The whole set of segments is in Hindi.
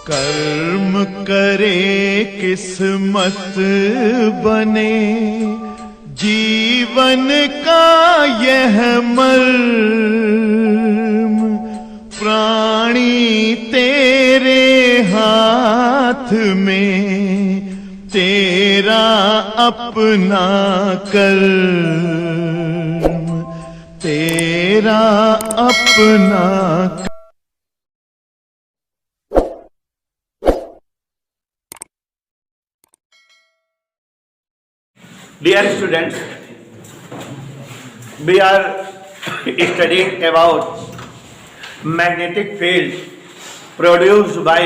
कर्म करे किस्मत बने जीवन का यह मर्म, प्राणी तेरे हाथ में तेरा अपना कर्म, तेरा अपना। Dear students, we are studying about magnetic field produced by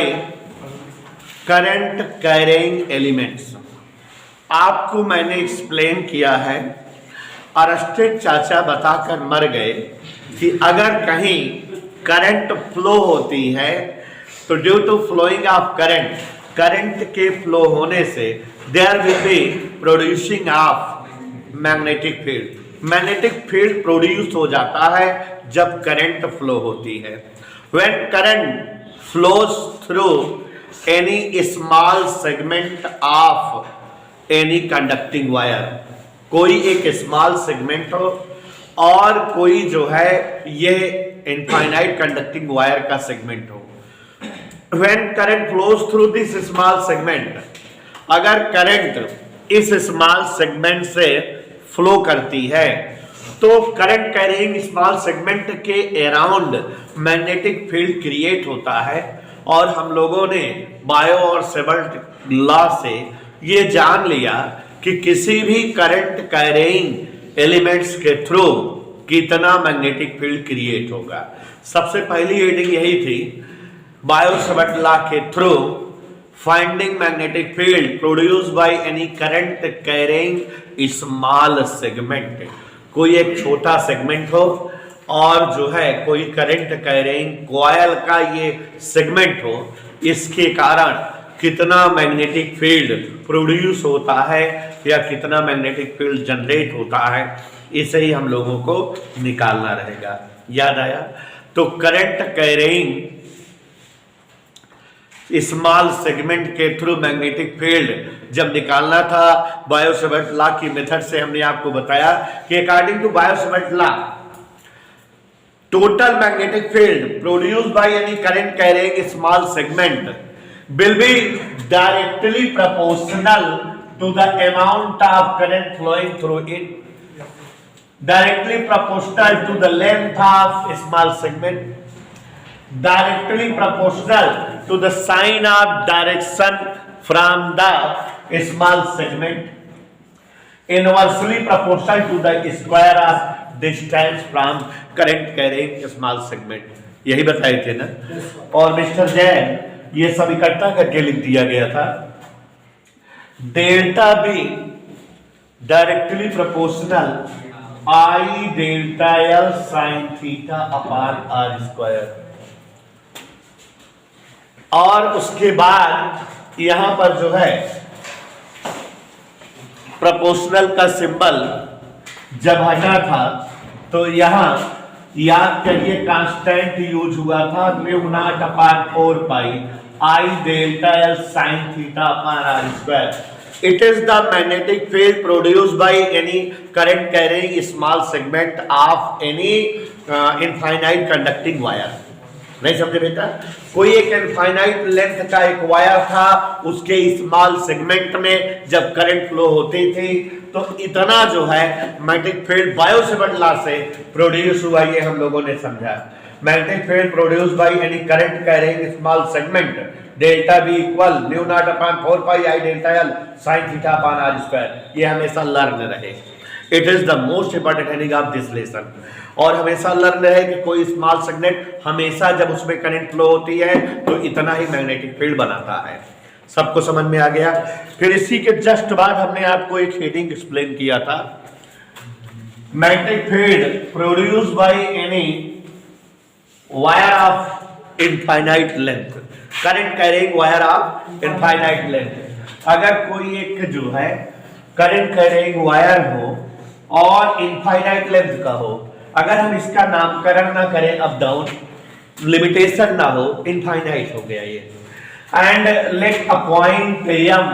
current carrying elements. आपको मैंने एक्सप्लेन किया है, अरस्टेड चाचा बताकर मर गए कि अगर कहीं करंट फ्लो होती है तो due to flowing of current के फ्लो होने से there will be producing of magnetic field. Magnetic field produce हो जाता है जब करंट फ्लो होती है। When current flows through any small segment of any conducting wire, कोई एक स्मॉल सेगमेंट हो और कोई जो है ये इनफाइनाइट कंडक्टिंग वायर का सेगमेंट हो। When current flows through this small segment, अगर करंट इस स्मॉल सेगमेंट से फ्लो करती है तो करंट कैरिंग स्मॉल सेगमेंट के अराउंड मैग्नेटिक फील्ड क्रिएट होता है। और हम लोगों ने बायो और सेबर्ट लॉ से ये जान लिया कि किसी भी करंट कैरिंग एलिमेंट्स के थ्रू कितना मैग्नेटिक फील्ड क्रिएट होगा। सबसे पहली रीडिंग यही थी, बायो-सेवर्ट लॉ के through finding magnetic field produce by any current carrying small segment. कोई एक छोटा सेगमेंट हो और जो है कोई करंट कैरिंग कॉइल का ये सेगमेंट हो, इसके कारण कितना मैग्नेटिक फील्ड प्रोड्यूस होता है या कितना मैग्नेटिक फील्ड जनरेट होता है, इसे ही हम लोगों को निकालना रहेगा। याद आया? तो करंट कैरिंग स्मॉल सेगमेंट के थ्रू मैग्नेटिक फील्ड जब निकालना था, बायो-सेवर्ट लॉ की मेथड से हमने आपको बताया कि according to Biot Savart law total magnetic field produced by any current carrying small segment will be directly proportional to the amount of current flowing through it, directly proportional to the length of small segment, directly proportional to the sign of direction from the small segment, inversely proportional to the square of distance from current carrying small segment। यही बताए थे ना। और मिस्टर जैन ये सब इकट्ठा करके लिख दिया गया था, delta B directly proportional I delta L sine theta upon R square. और उसके बाद यहां पर जो है प्रोपोर्शनल का सिंबल जब हटा था तो यहां याद करिए कांस्टेंट यूज हुआ था, mu naught upon 4 pi I delta L sine theta upon R square. It is the magnetic field produced by any current carrying small segment of any infinite conducting wire. नहीं समझे बेटा? कोई एक इनफाइनाइट लेंथ का एक वायर था, उसके स्मॉल सेगमेंट में जब करंट फ्लो होती थी तो इतना जो है मैग्नेटिक फील्ड बायो-सेवर्ट लॉ से प्रोड्यूस हुआ, ये हम लोगों ने समझा। Magnetic field produced by any current carrying small segment delta B equal mu naught upon 4 pi I delta L sine theta upon R square. ये हमेशा लर्न रहे, it is the most important heading of this lesson. और हमेशा लर्न रहे कि कोई स्मॉल सेगमेंट हमेशा जब उसमें करंट फ्लो होती है तो इतना ही मैग्नेटिक फील्ड बनाता है। सबको समझ में आ गया? फिर इसी के जस्ट बाद हमने आपको एक हेडिंग एक्सप्लेन किया था, magnetic field produced by any wire of infinite length, current carrying wire of infinite length. अगर कोई एक जो है करंट कैरिंग वायर हो और इनफाइनाइट लेंथ का हो, अगर हम इसका नामकरण ना करें अप डाउन, लिमिटेशन ना हो, इनफाइनाइट हो गया ये। and let a point M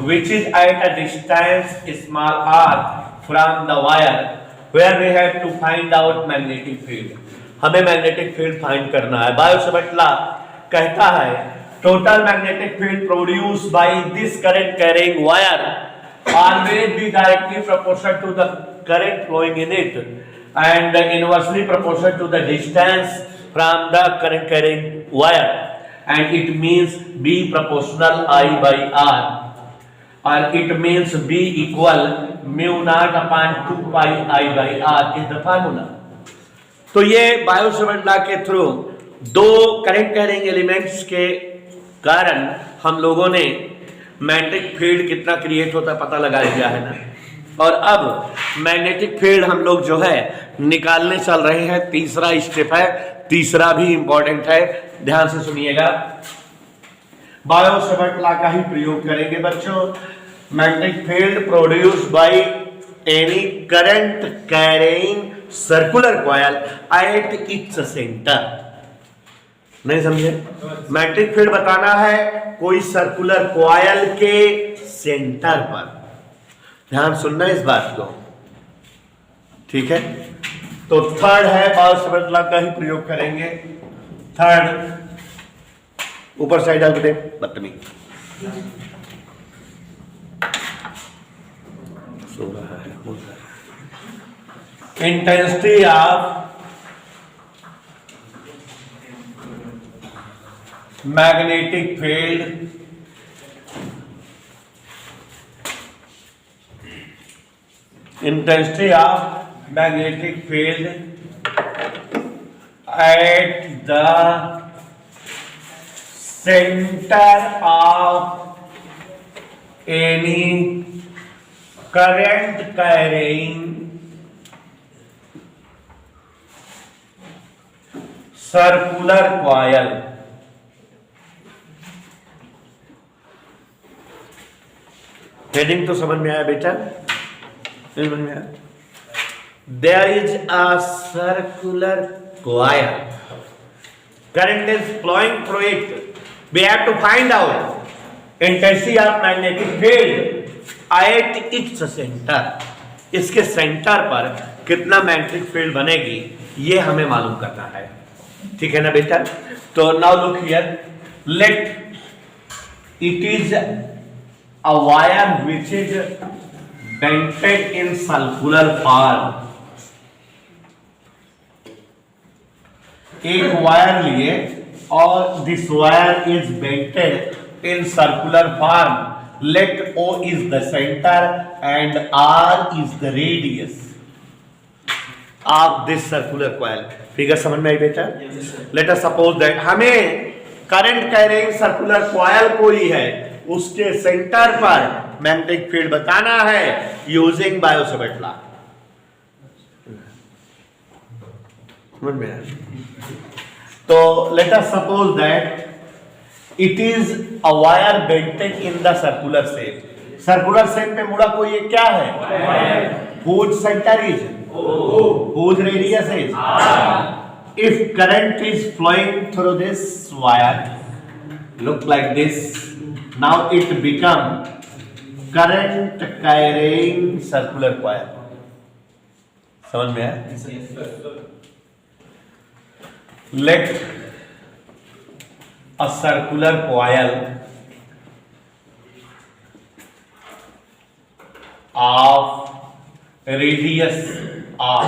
which is at a distance small r from the wire where we have to find out magnetic field. हमें मैग्नेटिक फील्ड फाइंड करना है. बायो-सैवर्ट लॉ कहता है total magnetic field produced by this current carrying wire always be directly proportional to the current flowing in it and inversely proportional to the distance from the current carrying wire, and it means B proportional I by R, or it means B equal mu naught upon 2 pi I by R is the formula. तो ये बायो-सैवर्ट लॉ के थ्रू दो करंट कैरिंग एलिमेंट्स के कारण हम लोगों ने मैग्नेटिक फील्ड कितना क्रिएट होता है पता लगा लिया है ना. और अब मैग्नेटिक फील्ड हम लोग जो है निकालने चल रहे हैं. तीसरा स्टेप है, तीसरा भी इंपॉर्टेंट है, ध्यान से सुनिएगा. बायो-सैवर्ट लॉ का ही प्रयोग करेंगे बच्चों. Magnetic field produced by any current carrying circular coil at its centre. नहीं समझे? मैग्नेटिक फील्ड बताना है कोई सर्कुलर कॉइल के सेंटर पर. ध्यान सुनना इस बात को, ठीक है. तो थर्ड है बायो-सैवर्ट लॉ का ही प्रयोग करेंगे. थर्ड ऊपर साइड डाल दे बदतमीज सो रहा है. Intensity of magnetic field intensity of magnetic field at the center of any current carrying circular coil. Heading तो समझ में आया बेटा? समझ में आया? There is a circular coil. Current is flowing through it. We have to find out intensity of magnetic field at its center. इसके सेंटर पर कितना मैग्नेटिक फील्ड बनेगी ये हमें मालूम करना है. ठीक है ना बेटा? तो now look here. Late it is a wire which is dented in circular form. एक वायर लिए और this wire is dented in circular form. Let O is the center and R is the radius of this circular coil. Figure समझ में आई बेटा? Let us suppose that हमें करंट कैरिंग सर्कुलर कॉइल कोई है, उसके सेंटर पर मैग्नेटिक फील्ड बताना है यूजिंग बायो-सैवर्ट लॉ. समझ में आया? तो let us suppose that it is a wire bented in the circular shape. Circular shape में मुड़ा कोई ये क्या है? whose center is whose radius is if current is flowing through this wire look like this. Now it become current carrying circular coil. समझ में आया? Let a circular coil of radius r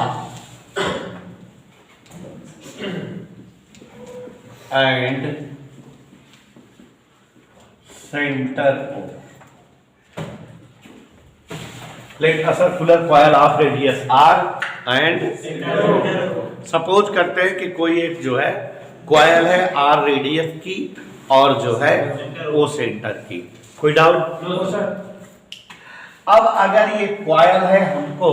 and center O. Let a circular coil of radius r and suppose करते हैं कि कोई एक जो है कॉइल है r रेडियस की और जो है O सेंटर की. कोई डाउट? अब अगर ये कॉइल है, हमको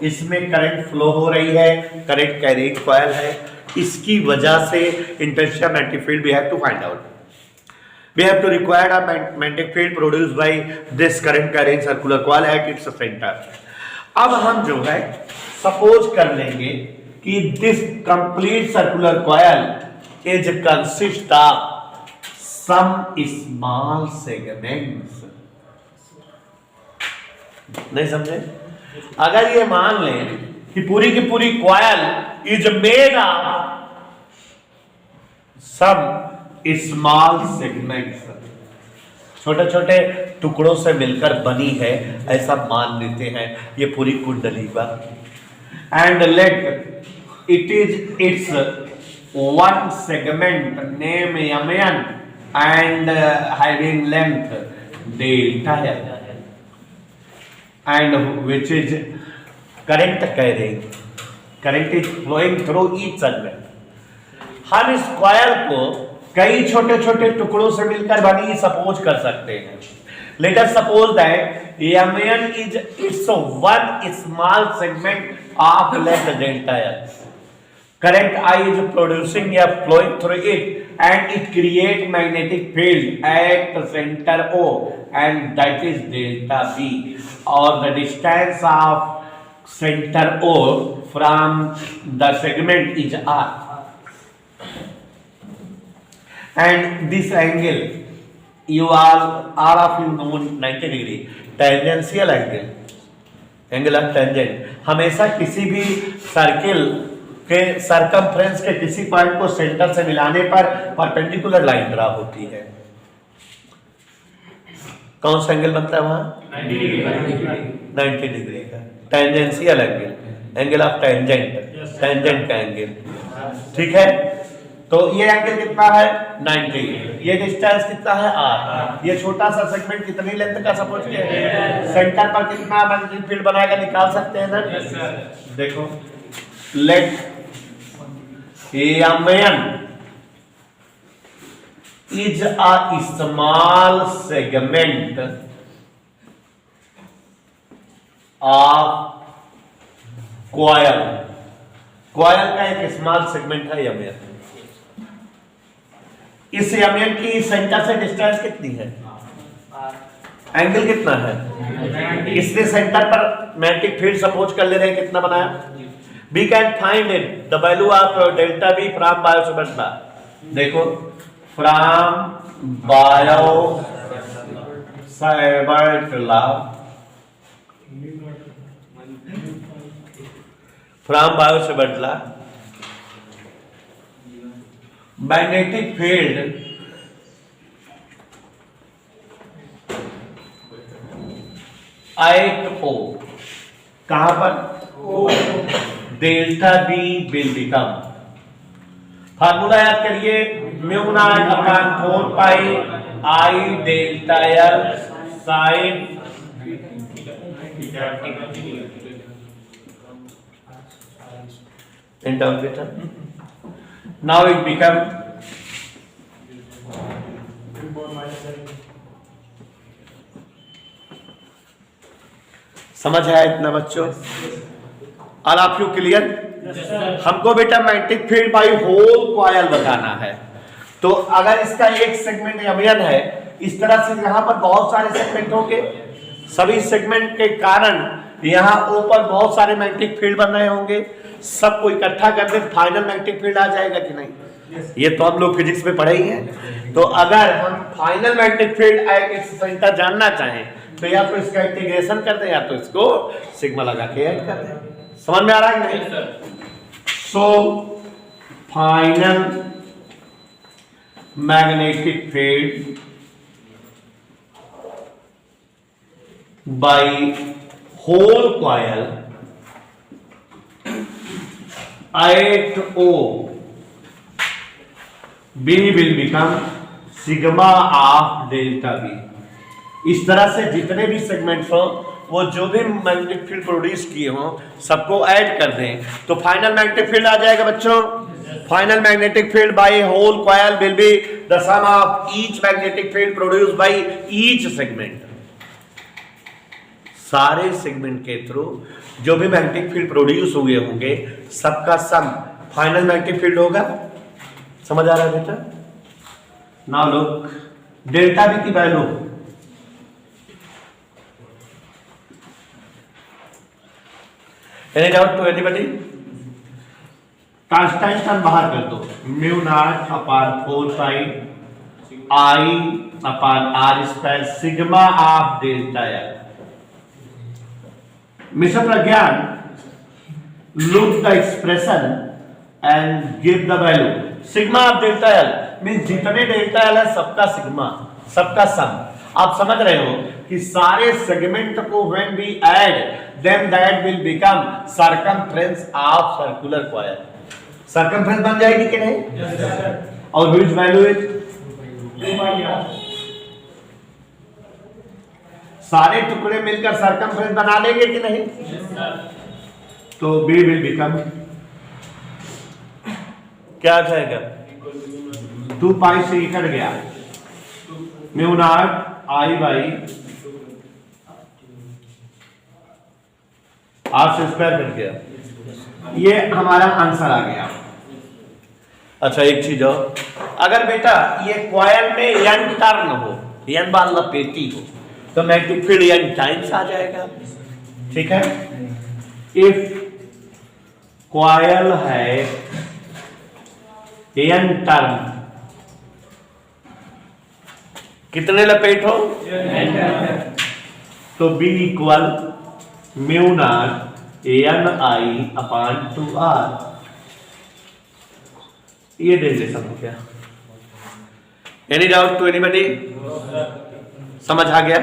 इसमें करंट फ्लो हो रही है, करंट कैरिंग कॉइल है, इसकी वजह से intensity of magnetic field we have to find out. We have to require a magnetic field produced by this current carrying circular coil at its center. अब हम जो है सपोज कर लेंगे कि this complete circular coil is consist of some small segments. नहीं समझे? अगर ये मान लें कि पूरी की पूरी coil is made of some small segments, छोटे छोटे टुकड़ों से मिलकर बनी है, ऐसा मान लेते हैं ये पूरी कुंडली का। And let it is its one segment name यमयन and having length delta and which is current carrying, current is flowing through each segment. हम इस कॉइल को कई छोटे छोटे टुकड़ों से मिलकर बनी सपोज कर सकते हैं। Late us suppose that Mn is its one small segment of length delta L. Current I is producing a flowing through it and it create magnetic field at center O and that is delta B, or the distance of center O from the segment is R. And this angle you all of you know 90 degree tangential angle of tangent हमेशा किसी भी सर्किल के सरकमफ्रेंस के किसी पॉइंट को सेंटर से मिलाने पर परपेंडिकुलर लाइन ड्रा होती है। कौन सा एंगल बनता है वहां? 90 डिग्री का tangential angle, angle of tangent, tangent का एंगल, ठीक है। तो ये एंगल कितना है? 90। ये डिस्टेंस कितना है? r। ये छोटा सा सेगमेंट कितनी लेंथ का सपोज किया है? सेंटर पर कितना मैग्नेटिक फील्ड बनाएगा निकाल सकते हैं ना? देखो, late Mn is a small segment of coil। coil का एक स्मॉल सेगमेंट है Mn। इस Mn की सेंटर से डिस्टेंस कितनी है? एंगल कितना है? इसने सेंटर पर मैग्नेटिक फील्ड सपोज कर ले रहे हैं, कितना बनाया? We can find it the value of delta B from Biot law। देखो, from Biot law, from Biot law, magnetic field at O, कहां पर? Delta B will become, formula याद करिए, mu naught upon 4 pi I delta L sine interpreter. Now it become समझ आया इतना बच्चों? All of you clear? हमको बेटा magnetic field by whole coil बताना है। तो अगर इसका एक सेगमेंट Mn है, इस तरह से यहाँ पर बहुत सारे सेगमेंट होंगे, सभी सेगमेंट के कारण यहाँ ऊपर बहुत सारे मैग्नेटिक फील्ड बन रहे होंगे, सबको इकट्ठा कर दे फाइनल मैग्नेटिक फील्ड आ जाएगा कि नहीं? ये तो हम लोग फिजिक्स में पढ़े ही हैं। तो अगर हम final magnetic field axis centre जानना चाहें तो या तो इसका इंटीग्रेशन कर दें या तो इसको सिग्मा लगा के ऐड कर दें। समझ में आ रहा है नहीं? So final magnetic field by whole coil at O B will become sigma of delta B। इस तरह से जितने भी सेगमेंट्स हो वो जो भी मैग्नेटिक फील्ड प्रोड्यूस किए हो सबको ऐड कर दें तो फाइनल मैग्नेटिक फील्ड आ जाएगा बच्चों। Final magnetic field by whole coil will be the sum of each magnetic field produced by each segment. सारे सेगमेंट के थ्रू जो भी मैग्नेटिक फील्ड प्रोड्यूस हुए होंगे सबका सम फाइनल मैग्नेटिक फील्ड होगा। समझ आ रहा है बेटा? नाउ लुक, डेल्टा बी की value any doubt to anybody? Constant बाहर कर दो, mu naught upon 4 pi I upon R square sigma of delta L. Mr. Pragyan, look the expression and give the value. Sigma of delta L mean जितने डेल्टा एल है सबका सिग्मा, सबका सम। आप समझ रहे हो कि सारे सेगमेंट को when we add then that will become circumference of circular coil. Circumference बन जाएगी कि नहीं? yes, sir. और व्हिच वैल्यू इज 2πr। सारे टुकड़े मिलकर सर्कमफ्रेंस बना लेंगे कि नहीं? yes, sir. तो बी विल बिकम क्या आ जाएगा? 2 पाई से कट गया, mu naught I by R से स्क्वायर कट गया। ये हमारा आंसर आ गया। अच्छा एक चीज और, अगर बेटा ये कॉइल में एन टर्न हो, एन बार लपेटी हो, तो मैग्नेटिक फील्ड एन टाइम्स आ जाएगा। ठीक है, इफ कॉइल है एन टर्न, कितने लपेट हो? तो B equal mu naught N I upon 2r। ये डेरिवेशन हो गया। Any doubt to anybody? समझ आ गया?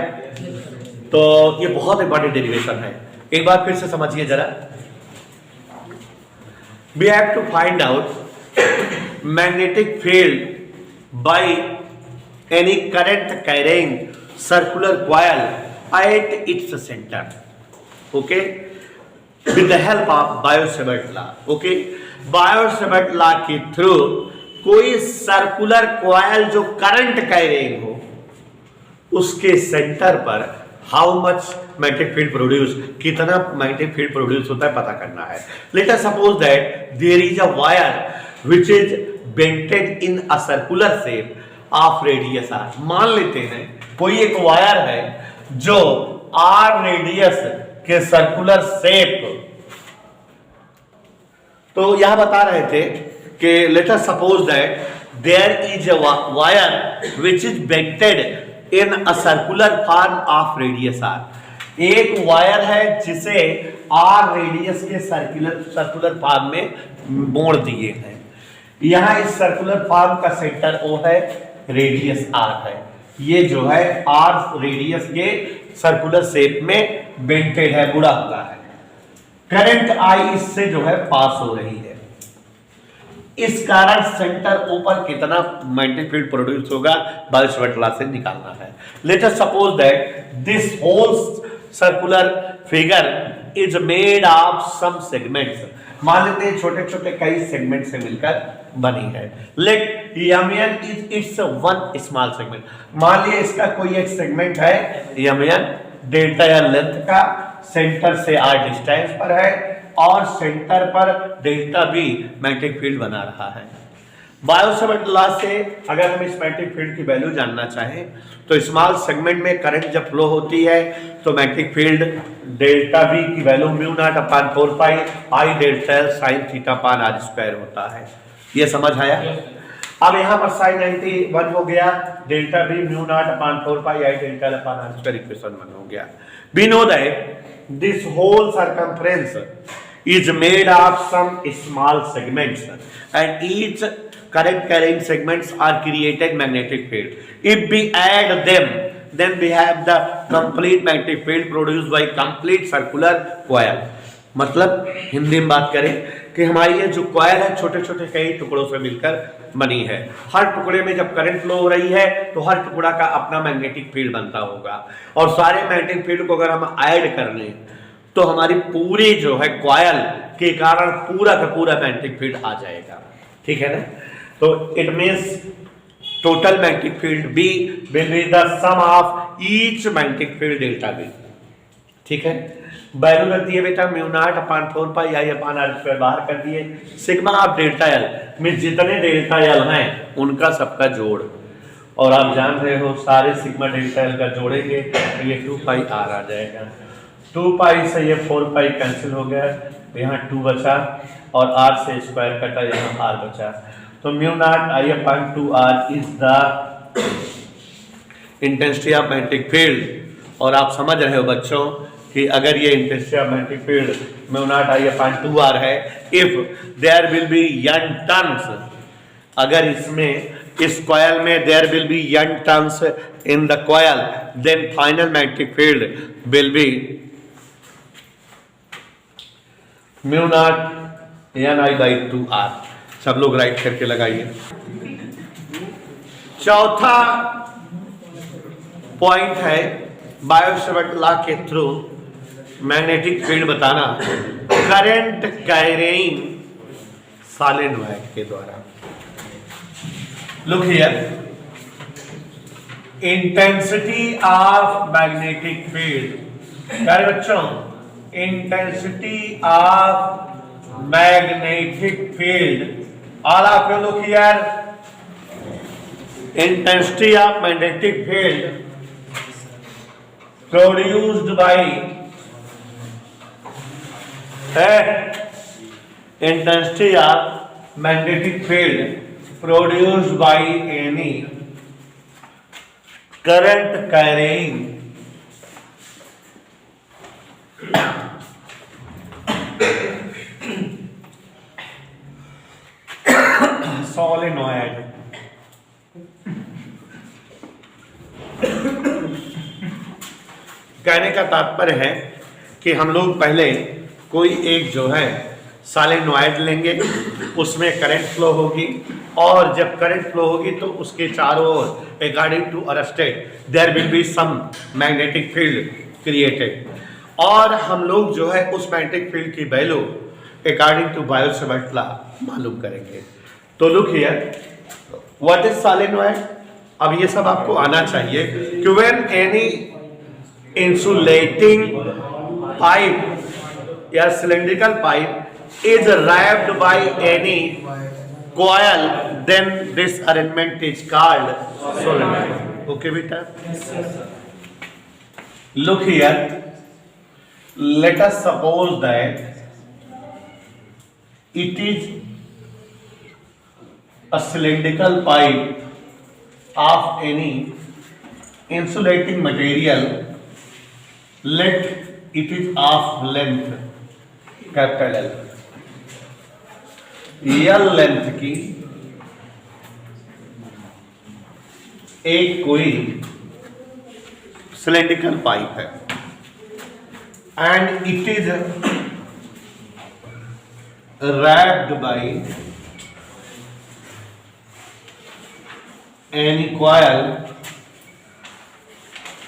तो ये बहुत इंपॉर्टेंट डेरिवेशन है, एक बार फिर से समझिए जरा। We have to find out magnetic field by any current carrying circular coil at its center, okay, with the help of Biot-Savart law, okay। Biot-Savart law के थ्रू कोई सर्कुलर कॉइल जो करंट कैरिंग हो उसके सेंटर पर how much magnetic field produce, कितना मैग्नेटिक फील्ड प्रोड्यूस होता है पता करना है। Let us suppose that there is a wire which is bended in a circular shape of radius r। मान लेते हैं कोई एक वायर है जो r रेडियस के सर्कुलर शेप, तो यह बता रहे थे कि let us suppose that there is a wire which is bended in a circular form of radius r। एक वायर है जिसे r रेडियस के सर्कुलर फॉर्म में मोड़ दिए हैं। यहां इस सर्कुलर फॉर्म का सेंटर O है, रेडियस R है। ये जो है R रेडियस के सर्कुलर शेप में बेंटेड है, बुरा हुआ है। करंट I इससे जो है पास हो रही है। इस कारण सेंटर O पर कितना मैग्नेटिक फील्ड प्रोड्यूस होगा बायोट-सावर्ट लॉ से निकालना है। Let us suppose that this whole circular figure is made of some segments. मान लेते हैं छोटे छोटे कई सेगमेंट से मिलकर बनी है। Let mn is its one small segment. मान लिया इसका कोई एक सेगमेंट है mn, डेल्टा या लेंथ का, सेंटर से r डिस्टेंस पर है और सेंटर पर डेल्टा भी मैग्नेटिक फील्ड बना रहा है। बायोट-सावर्ट लॉ से अगर हम इस मैग्नेटिक फील्ड की वैल्यू जानना चाहें तो स्मॉल सेगमेंट में करंट जब फ्लो होती है तो मैग्नेटिक फील्ड डेल्टा V की value mu naught upon 4 pi I delta L sine theta upon r square होता है। ये समझ आया? अब यहाँ पर साइन 91 हो गया, delta V mu naught upon 4 pi I delta L upon r square equation 1 हो गया। We know that this whole circumference is made of some small segments and each current carrying segments are created magnetic field. If we add them then we have the complete magnetic field produced by complete circular coil। मतलब हिंदी में बात करें कि हमारी ये जो कॉइल है छोटे छोटे कई टुकड़ों से मिलकर बनी है। हर टुकड़े में जब करंट फ्लो हो रही है तो हर टुकड़ा का अपना मैग्नेटिक फील्ड बनता होगा और सारे मैग्नेटिक फील्ड को अगर हम ऐड कर लें तो हमारी पूरी जो है कॉइल के कारण पूरा का पूरा मैग्नेटिक फील्ड आ जाएगा। ठीक है ना? तो it means total magnetic field B will be the sum of each magnetic field delta B। ठीक है, वैल्यू रख दिए बेटा म्यू नॉट अपॉन 4 पाई आई अपॉन r स्क्वायर बाहर कर दिए। सिग्मा ऑफ डेल्टा L में जितने डेल्टा L हैं उनका सबका जोड़, और आप जान रहे हो सारे सिग्मा डेल्टा L का जोड़ेंगे तो ये 2 पाई r आ जाएगा। 2 पाई से ये 4 पाई कैंसिल हो गया, यहाँ 2 बचा और r से स्क्वायर कटा, यहाँ r बचा। तो mu naught I upon 2r is the intensity of magnetic field, और आप समझ रहे हो बच्चों कि अगर ये intensity of magnetic field mu naught I upon 2r है, if there will be n turns, अगर इसमें इस कॉयल में there will be n turns in the coil, then final magnetic field will be mu naught ni/2r। सब लोग राइट करके लगाइए। चौथा पॉइंट है बायो-सेवर्ट लॉ के थ्रू मैग्नेटिक फील्ड बताना करंट कैरिंग सॉलिनॉइड के द्वारा। Look here, intensity of magnetic field, प्यारे बच्चों, intensity of magnetic field, all of you look here, intensity of magnetic field produced by intensity of magnetic field produced by any current carrying solenoid। कहने का तात्पर्य है कि हम लोग पहले कोई एक जो है सॉलिनॉइड लेंगे, उसमें करंट फ्लो होगी, और जब करंट फ्लो होगी तो उसके चारों ओर according to our state there will be some magnetic field created, और हम लोग जो है उस मैग्नेटिक फील्ड की value according to Biot Savart law मालूम करेंगे। तो look here, what is solenoid? अब ये सब आपको आना चाहिए कि व्हेन एनी insulating pipe या cylindrical pipe is wrapped by any coil, then this arrangement is called solenoid। Okay beta? Look here, let us suppose that it is a cylindrical pipe of any insulating material, let it is of length capital L, L length की एक कोई सिलेंड्रिकल पाइप है, and it is wrapped by any coil,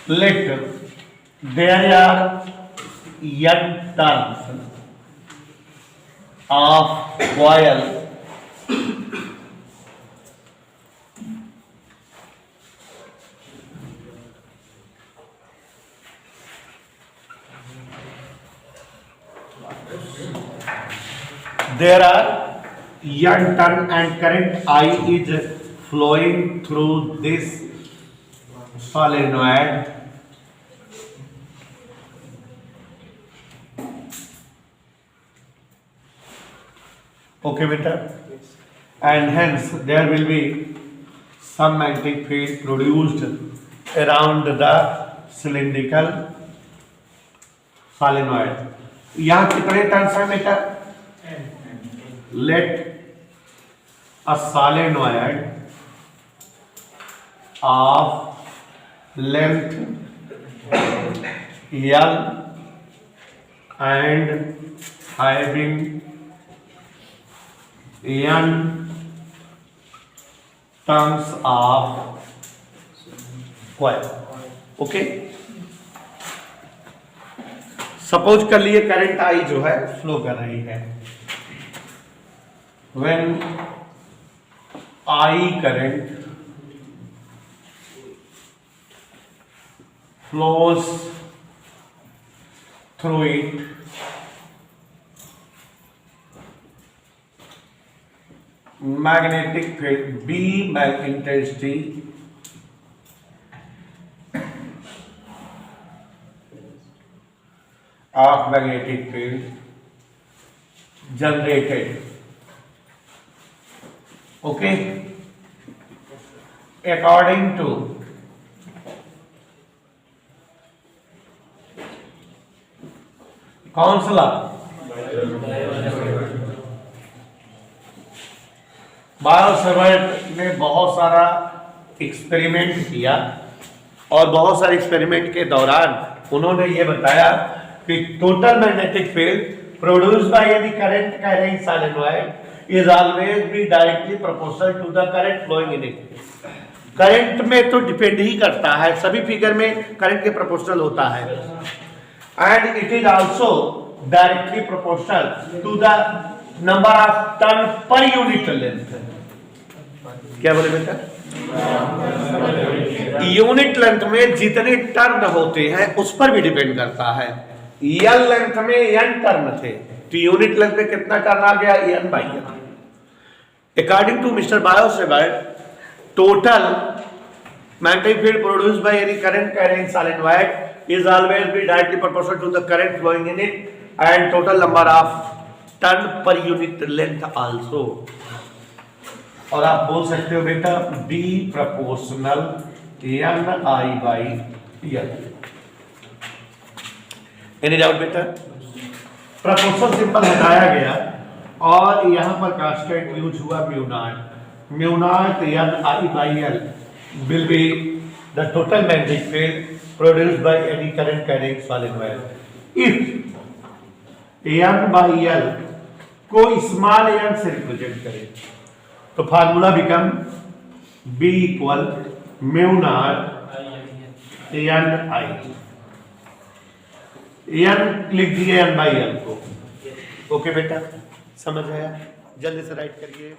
let there are n turns of coil there are n turn and current I is flowing through this solenoid, okay beta, and hence there will be some magnetic field produced around the cylindrical solenoid। यहाँ कितने टर्न्स हैं बेटा? let a solenoid of length L and having n turns of coil, okay. Suppose कर लिए करंट आई जो है फ्लो कर रही है, when I current flows through it, magnetic field B intensity of magnetic field generated, okay, according to कौन सा लॉ? बायोसेवर्ट ने बहुत सारा एक्सपेरिमेंट किया और बहुत सारे एक्सपेरिमेंट के दौरान उन्होंने ये बताया कि total magnetic field produced by any current carrying solenoid is always be directly proportional to the current flowing in it. Current में तो डिपेंड ही करता है, सभी फिगर में करंट के प्रोपोर्शनल होता है, and it is also directly proportional to the number of turn per unit length. क्या बोले बेटा? यूनिट लेंथ में जितने टर्न होते हैं उस पर भी डिपेंड करता है। एल लेंथ में एन टर्न थे तो यूनिट लेंथ में कितना टर्न आ गया? N by N. According to mister Biot Savart, total magnetic field produced by any current carrying solenoid is always be directly proportional to the current flowing in it and total number of turn per unit length also। और आप बोल सकते हो बेटा B proportional NI by L। Any doubt बेटा? प्रोपोर्शनल सिंबल हटाया गया और यहां पर कांस्टेंट यूज हुआ mu naught. Mu naught Ni by L will be the total magnetic field produced by any current carrying solenoid. If N by L को स्मॉल n से रिप्रेजेंट करें तो formula become B equal mu not Ni। n लिख दिए N by L को। ओके बेटा, समझ आया? जल्दी से राइट करिए।